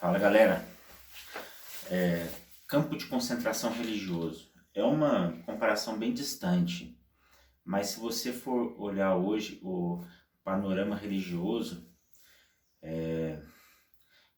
Fala galera, campo de concentração religioso é uma comparação bem distante, mas se você for olhar hoje o panorama religioso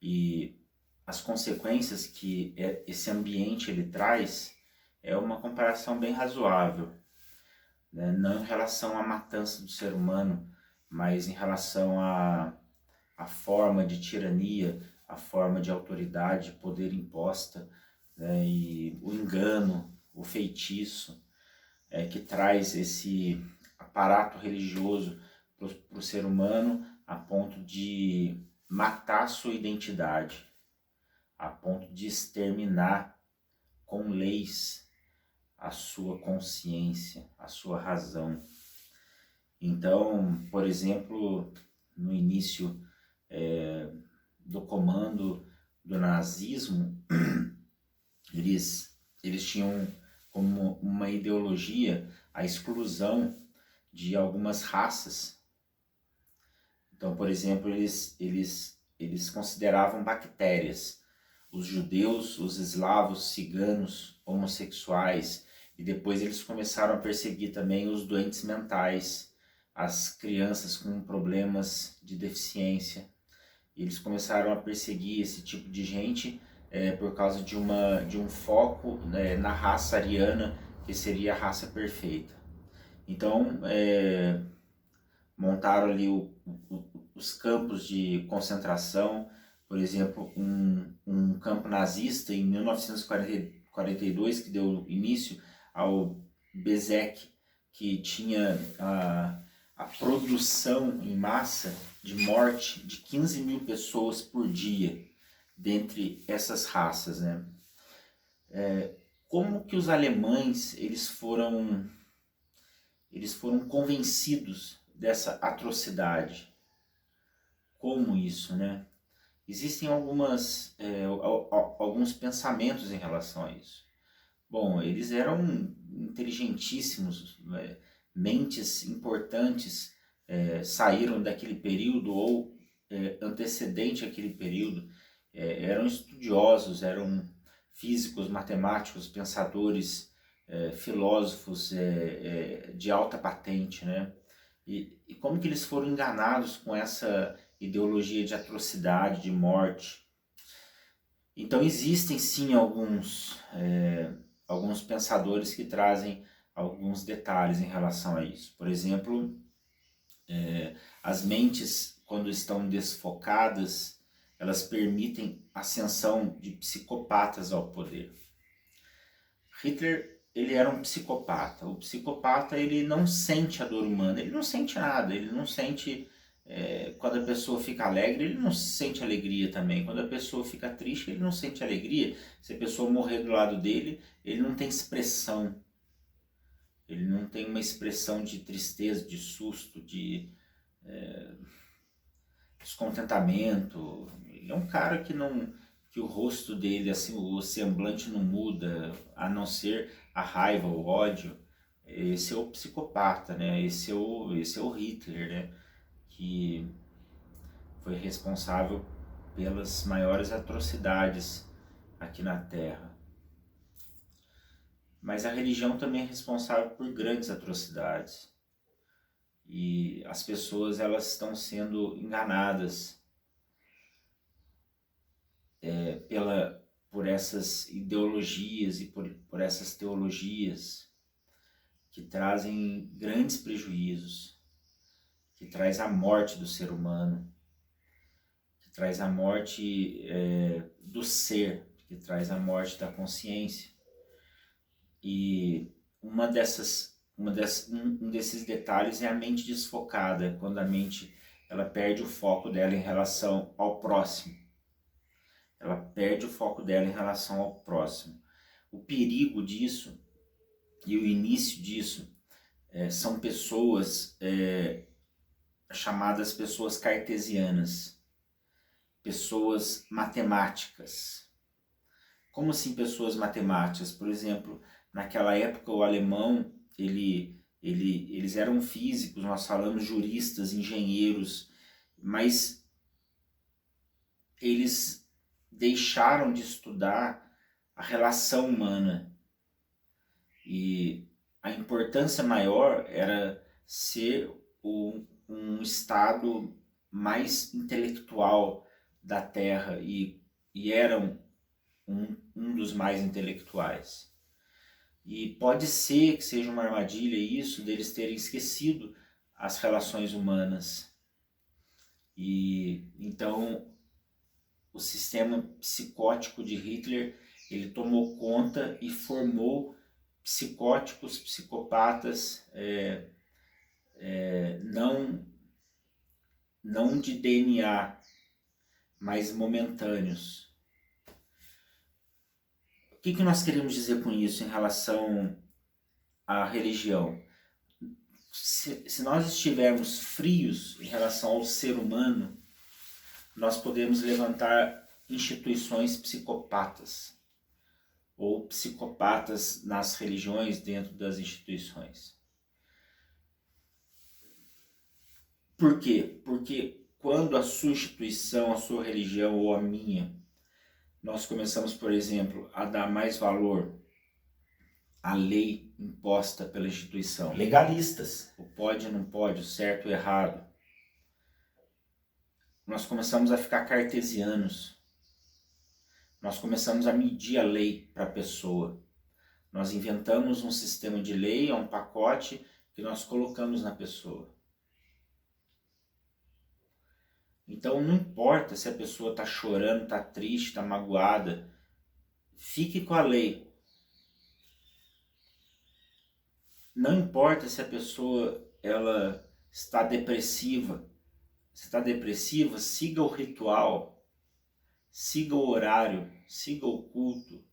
e as consequências que esse ambiente ele traz, é uma comparação bem razoável, né? Não em relação à matança do ser humano, mas em relação à forma de tirania, a forma de autoridade, poder imposta, né, e o engano, o feitiço, que traz esse aparato religioso para o ser humano a ponto de matar sua identidade, a ponto de exterminar com leis a sua consciência, a sua razão. Então, por exemplo, no início do comando do nazismo, eles tinham como uma ideologia a exclusão de algumas raças. Então, por exemplo, eles consideravam bactérias os judeus, os eslavos, ciganos, homossexuais, e depois eles começaram a perseguir também os doentes mentais, as crianças com problemas de deficiência. Eles começaram a perseguir esse tipo de gente por causa de um foco, né, na raça ariana, que seria a raça perfeita. Então, montaram ali os campos de concentração. Por exemplo, um campo nazista em 1942, que deu início ao Bezek, que tinha a produção em massa de morte de 15 mil pessoas por dia, dentre essas raças, né? Como que os alemães eles foram convencidos dessa atrocidade? Como isso, né? Existem alguns pensamentos em relação a isso. Bom, eles eram inteligentíssimos, né? Mentes importantes saíram daquele período ou antecedente àquele período, eram estudiosos, eram físicos, matemáticos, pensadores, filósofos de alta patente, né? E como que eles foram enganados com essa ideologia de atrocidade, de morte? Então existem sim alguns pensadores que trazem alguns detalhes em relação a isso. Por exemplo, as mentes, quando estão desfocadas, elas permitem ascensão de psicopatas ao poder. Hitler, ele era um psicopata. O psicopata, ele não sente a dor humana, ele não sente nada, ele não sente... quando a pessoa fica alegre, ele não sente alegria também. Quando a pessoa fica triste, ele não sente alegria. Se a pessoa morrer do lado dele, ele não tem expressão. Ele não tem uma expressão de tristeza, de susto, de descontentamento. Ele é um cara que o rosto dele, assim, o semblante não muda, a não ser a raiva, o ódio. Esse é o psicopata, né? Esse é o Hitler, né? Que foi responsável pelas maiores atrocidades aqui na Terra. Mas a religião também é responsável por grandes atrocidades. E as pessoas, elas estão sendo enganadas por essas ideologias e por essas teologias que trazem grandes prejuízos, que traz a morte do ser humano, que traz a morte do ser, que traz a morte da consciência. E um desses detalhes é a mente desfocada, quando a mente ela perde o foco dela em relação ao próximo. Ela perde o foco dela em relação ao próximo. O perigo disso e o início disso são pessoas chamadas pessoas cartesianas, pessoas matemáticas. Como assim pessoas matemáticas? Por exemplo, naquela época o alemão, eles eram físicos, nós falamos juristas, engenheiros, mas eles deixaram de estudar a relação humana. E a importância maior era ser um estado mais intelectual da Terra, e eram um dos mais intelectuais. E pode ser que seja uma armadilha isso, deles terem esquecido as relações humanas. E então o sistema psicótico de Hitler, ele tomou conta e formou psicóticos, psicopatas, não de DNA, mas momentâneos. O que nós queremos dizer com isso em relação à religião? Se nós estivermos frios em relação ao ser humano, nós podemos levantar instituições psicopatas, ou psicopatas nas religiões dentro das instituições. Por quê? Porque quando a sua instituição, a sua religião ou a minha, nós começamos, por exemplo, a dar mais valor à lei imposta pela instituição. Legalistas. O pode e não pode, o certo e o errado. Nós começamos a ficar cartesianos. Nós começamos a medir a lei para a pessoa. Nós inventamos um sistema de lei, é um pacote que nós colocamos na pessoa. Então não importa se a pessoa está chorando, está triste, está magoada, fique com a lei. Não importa se a pessoa ela está depressiva. Se está depressiva, siga o ritual, siga o horário, siga o culto.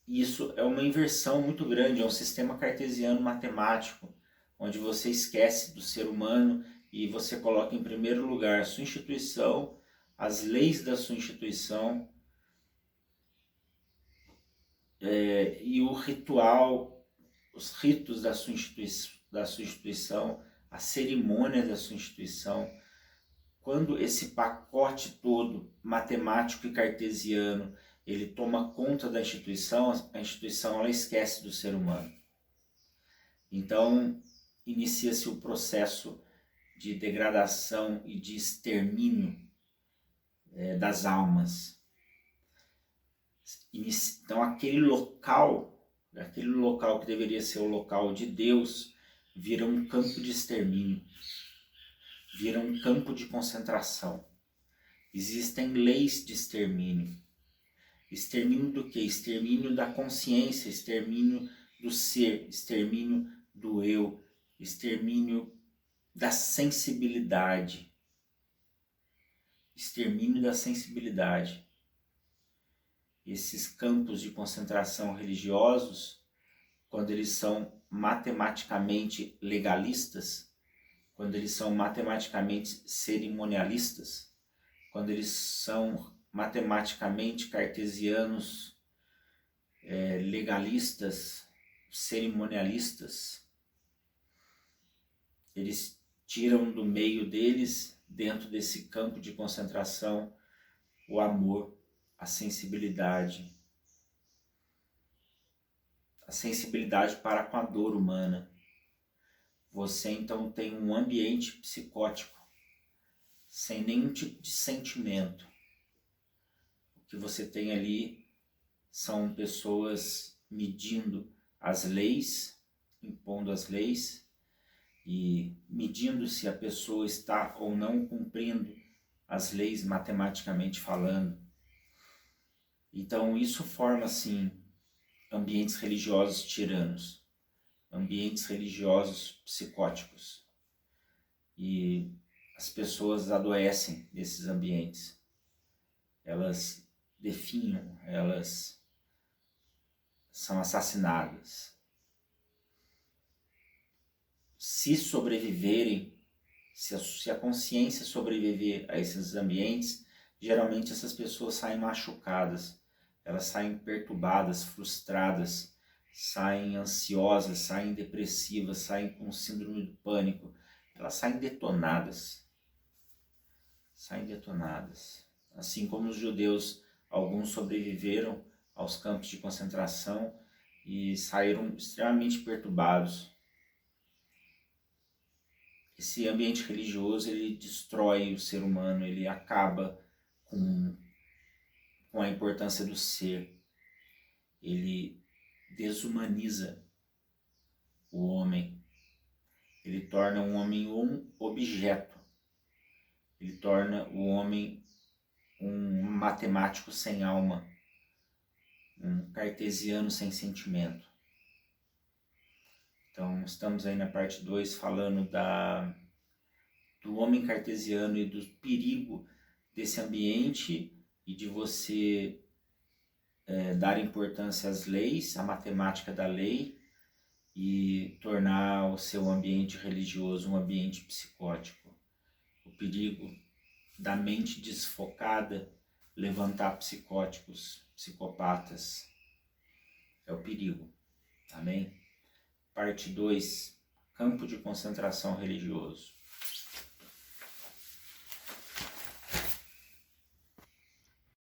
Isso é uma inversão muito grande, é um sistema cartesiano matemático, onde você esquece do ser humano e você coloca em primeiro lugar a sua instituição, as leis da sua instituição, e o ritual, os ritos da sua instituição, a cerimônia da sua instituição. Quando esse pacote todo matemático e cartesiano ele toma conta da instituição, a instituição ela esquece do ser humano. Então inicia-se o processo de degradação e de extermínio das almas. Então aquele local que deveria ser o local de Deus, vira um campo de extermínio, vira um campo de concentração. Existem leis de extermínio. Extermínio do quê? Extermínio da consciência, extermínio do ser, extermínio do eu, extermínio da sensibilidade. Extermínio da sensibilidade. Esses campos de concentração religiosos, quando eles são matematicamente legalistas, quando eles são matematicamente cerimonialistas, quando eles são matematicamente cartesianos, legalistas, cerimonialistas, eles tiram do meio deles, dentro desse campo de concentração, o amor, a sensibilidade para com a dor humana. Você então tem um ambiente psicótico, sem nenhum tipo de sentimento. O que você tem ali são pessoas medindo as leis, impondo as leis e medindo se a pessoa está ou não cumprindo as leis matematicamente falando. Então isso forma assim ambientes religiosos tiranos, ambientes religiosos psicóticos, e as pessoas adoecem desses ambientes, elas definham, elas são assassinadas. Se sobreviverem, se a consciência sobreviver a esses ambientes, geralmente essas pessoas saem machucadas, elas saem perturbadas, frustradas, saem ansiosas, saem depressivas, saem com síndrome do pânico, elas saem detonadas. Assim como os judeus, alguns sobreviveram aos campos de concentração e saíram extremamente perturbados. Esse ambiente religioso, ele destrói o ser humano, ele acaba com a importância do ser. Ele desumaniza o homem. Ele torna o homem um objeto. Ele torna o homem um matemático sem alma, um cartesiano sem sentimento. Então, estamos aí na parte 2 falando do homem cartesiano e do perigo desse ambiente e de você dar importância às leis, à matemática da lei, e tornar o seu ambiente religioso um ambiente psicótico. O perigo da mente desfocada levantar psicóticos, psicopatas. É o perigo. Amém? Parte 2. Campo de concentração religioso.